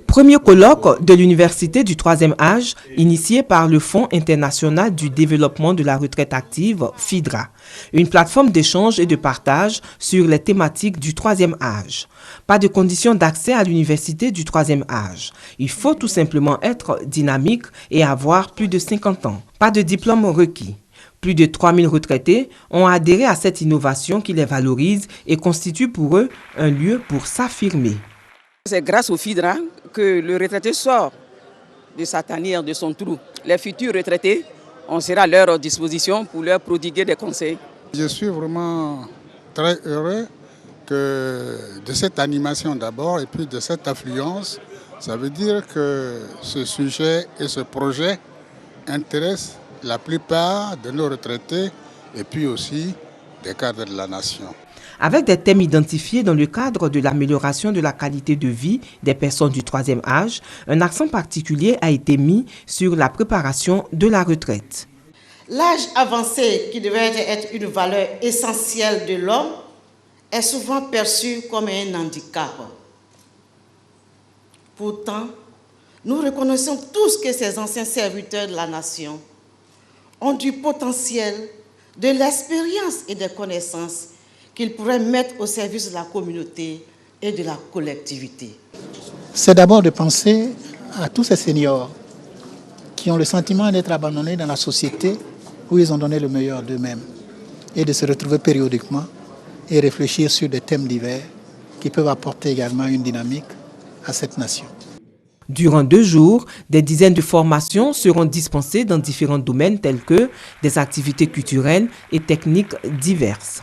Premier colloque de l'Université du troisième âge, initié par le Fonds international du développement de la retraite active, FIDRA, une plateforme d'échange et de partage sur les thématiques du troisième âge. Pas de conditions d'accès à l'Université du troisième âge. Il faut tout simplement être dynamique et avoir plus de 50 ans. Pas de diplôme requis. Plus de 3000 retraités ont adhéré à cette innovation qui les valorise et constitue pour eux un lieu pour s'affirmer. C'est grâce au FIDRA que le retraité sort de sa tanière, de son trou. Les futurs retraités, on sera à leur disposition pour leur prodiguer des conseils. Je suis vraiment très heureux de cette animation d'abord et puis de cette affluence. Ça veut dire que ce sujet et ce projet intéressent la plupart de nos retraités et puis aussi des cadres de la nation. Avec des thèmes identifiés dans le cadre de l'amélioration de la qualité de vie des personnes du troisième âge, un accent particulier a été mis sur la préparation de la retraite. L'âge avancé, qui devrait être une valeur essentielle de l'homme, est souvent perçu comme un handicap. Pourtant, nous reconnaissons tous que ces anciens serviteurs de la nation ont du potentiel, de l'expérience et des connaissances qu'ils pourraient mettre au service de la communauté et de la collectivité. C'est d'abord de penser à tous ces seniors qui ont le sentiment d'être abandonnés dans la société où ils ont donné le meilleur d'eux-mêmes et de se retrouver périodiquement et réfléchir sur des thèmes divers qui peuvent apporter également une dynamique à cette nation. Durant 2 jours, des dizaines de formations seront dispensées dans différents domaines tels que des activités culturelles et techniques diverses.